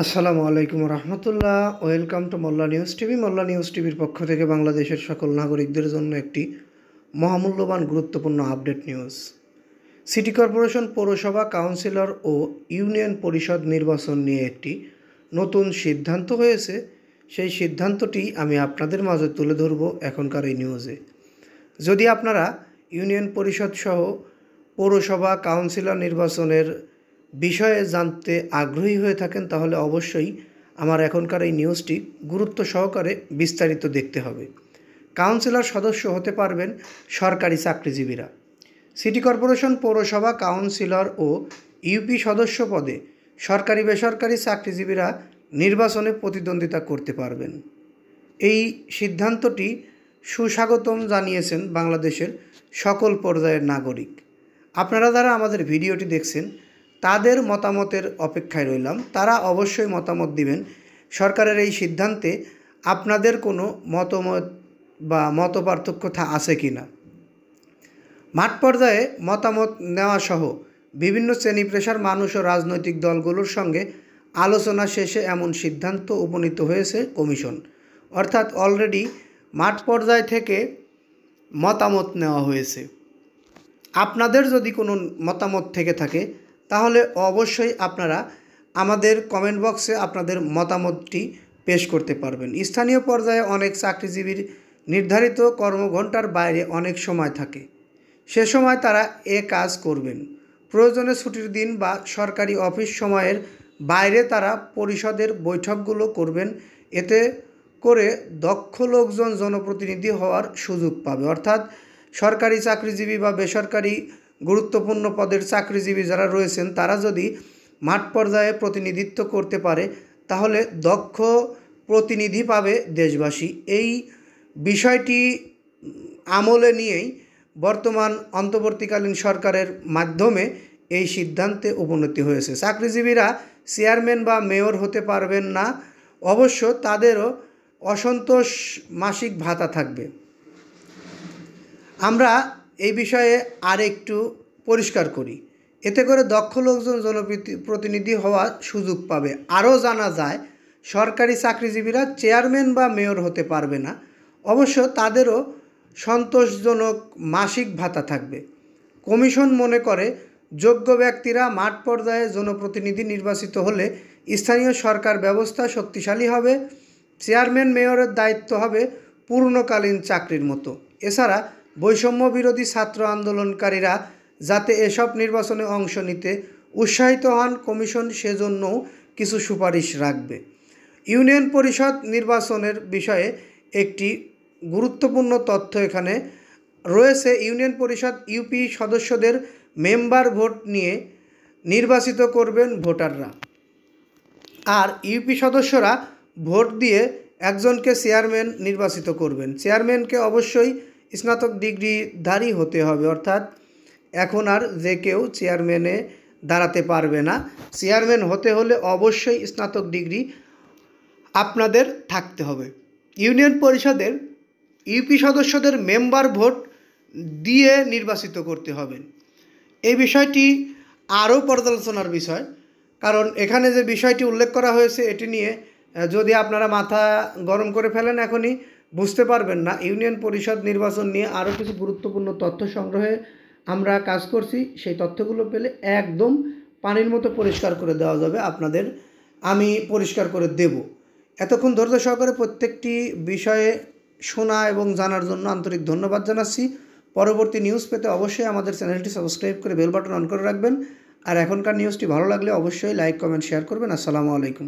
আসসালামু আলাইকুম রহমতুল্লাহ। Welcome to Molla news TV. Molla news টিভির পক্ষ থেকে বাংলাদেশের সকল নাগরিকদের জন্য একটি মহামূল্যবান গুরুত্বপূর্ণ আপডেট নিউজ। সিটি কর্পোরেশন, পৌরসভা, কাউন্সিলর ও ইউনিয়ন পরিষদ নির্বাচন নিয়ে একটি নতুন সিদ্ধান্ত হয়েছে। সেই সিদ্ধান্তটি আমি আপনাদের মাঝে তুলে ধরব এখনকার এই নিউজে। যদি আপনারা ইউনিয়ন পরিষদ সহ পৌরসভা, কাউন্সিলর নির্বাচনের বিষয়ে জানতে আগ্রহী হয়ে থাকেন, তাহলে অবশ্যই আমার এখনকার এই নিউজটি গুরুত্ব সহকারে বিস্তারিত দেখতে হবে। কাউন্সিলর সদস্য হতে পারবেন সরকারি চাকরিজীবীরা। সিটি কর্পোরেশন, পৌরসভা, কাউন্সিলর ও ইউপি সদস্য পদে সরকারি বেসরকারি চাকরিজীবীরা নির্বাচনে প্রতিদ্বন্দ্বিতা করতে পারবেন। এই সিদ্ধান্তটি সুস্বাগতম জানিয়েছেন বাংলাদেশের সকল পর্যায়ের নাগরিক। আপনারা যারা আমাদের ভিডিওটি দেখছেন তাদের মতামতের অপেক্ষায় রইলাম। তারা অবশ্যই মতামত দিবেন সরকারের এই সিদ্ধান্তে আপনাদের কোনো মতামত বা মতপার্থক্য আছে কি না। মাঠ পর্যায়ে মতামত নেওয়া সহ বিভিন্ন শ্রেণী পেশার মানুষ ও রাজনৈতিক দলগুলোর সঙ্গে আলোচনা শেষে এমন সিদ্ধান্ত উপনীত হয়েছে কমিশন। অর্থাৎ অলরেডি মাঠ পর্যায় থেকে মতামত নেওয়া হয়েছে। আপনাদের যদি কোনো মতামত থেকে থাকে তাহলে অবশ্যই আপনারা আমাদের কমেন্ট বক্সে আপনাদের মতামতটি পেশ করতে পারবেন। স্থানীয় পর্যায়ে অনেক চাকরিজীবীর নির্ধারিত কর্মঘণ্টার বাইরে অনেক সময় থাকে, সে সময় তারা কাজ করবেন। প্রয়োজনে ছুটির দিন বা সরকারি অফিস সময়ের বাইরে তারা পরিষদের বৈঠকগুলো করবেন। এতে করে দক্ষ লোকজন জনপ্রতিনিধি হওয়ার সুযোগ পাবে। অর্থাৎ সরকারি চাকরিজীবী বা বেসরকারি গুরুত্বপূর্ণ পদের চাকরিজীবী যারা রয়েছেন তারা যদি মাঠ পর্যায়ে প্রতিনিধিত্ব করতে পারে তাহলে দক্ষ প্রতিনিধি পাবে দেশবাসী। এই বিষয়টি আমলে নিয়েই বর্তমান অন্তর্বর্তীকালীন সরকারের মাধ্যমে এই সিদ্ধান্তে উপনীত হয়েছে। চাকরিজীবীরা চেয়ারম্যান বা মেয়র হতে পারবেন না, অবশ্য তাদেরও অসন্তোষ মাসিক ভাতা থাকবে। আমরা এই বিষয়ে আর একটু পরিষ্কার করি, এতে করে দক্ষ লোকজন জনপ্রতিনিধি হওয়ার সুযোগ পাবে। আরও জানা যায় সরকারি চাকরিজীবীরা চেয়ারম্যান বা মেয়র হতে পারবে না, অবশ্য তাদেরও সন্তোষজনক মাসিক ভাতা থাকবে। কমিশন মনে করে যোগ্য ব্যক্তিরা মাঠ পর্যায়ে জনপ্রতিনিধি নির্বাচিত হলে স্থানীয় সরকার ব্যবস্থা শক্তিশালী হবে। চেয়ারম্যান মেয়রের দায়িত্ব হবে পূর্ণকালীন চাকরির মতো। এছাড়া বৈষম্য বিরোধী ছাত্র আন্দোলনকারীরা যাতে এসব নির্বাচনে অংশ নিতে উৎসাহিত হন, কমিশন সেজন্যও কিছু সুপারিশ রাখবে। ইউনিয়ন পরিষদ নির্বাচনের বিষয়ে একটি গুরুত্বপূর্ণ তথ্য এখানে রয়েছে। ইউনিয়ন পরিষদ ইউপি সদস্যদের মেম্বার ভোট নিয়ে নির্বাচিত করবেন ভোটাররা, আর ইউপি সদস্যরা ভোট দিয়ে একজনকে চেয়ারম্যান নির্বাচিত করবেন। চেয়ারম্যানকে অবশ্যই স্নাতক ডিগ্রিধারী হতে হবে, অর্থাৎ এখন আর যে কেউ চেয়ারম্যানে দাঁড়াতে পারবে না। চেয়ারম্যান হতে হলে অবশ্যই স্নাতক ডিগ্রি আপনাদের থাকতে হবে। ইউনিয়ন পরিষদের ইউপি সদস্যদের মেম্বার ভোট দিয়ে নির্বাচিত করতে হবে। এই বিষয়টি আরও পর্যালোচনার বিষয়, কারণ এখানে যে বিষয়টি উল্লেখ করা হয়েছে এটি নিয়ে যদি আপনারা মাথা গরম করে ফেলেন এখনই বুঝতে পারবেন না। ইউনিয়ন পরিষদ নির্বাচন নিয়ে আরও কিছু গুরুত্বপূর্ণ তথ্য সংগ্রহে আমরা কাজ করছি, সেই তথ্যগুলো পেলে একদম পানির মতো পরিষ্কার করে দেওয়া যাবে আপনাদের, আমি পরিষ্কার করে দেব। এতক্ষণ ধৈর্য সহকারে প্রত্যেকটি বিষয়ে শোনা এবং জানার জন্য আন্তরিক ধন্যবাদ জানাচ্ছি। পরবর্তী নিউজ পেতে অবশ্যই আমাদের চ্যানেলটি সাবস্ক্রাইব করে বেল বাটন অন করে রাখবেন। আর এখনকার নিউজটি ভালো লাগলে অবশ্যই লাইক, কমেন্ট, শেয়ার করবেন। আসসালামু আলাইকুম।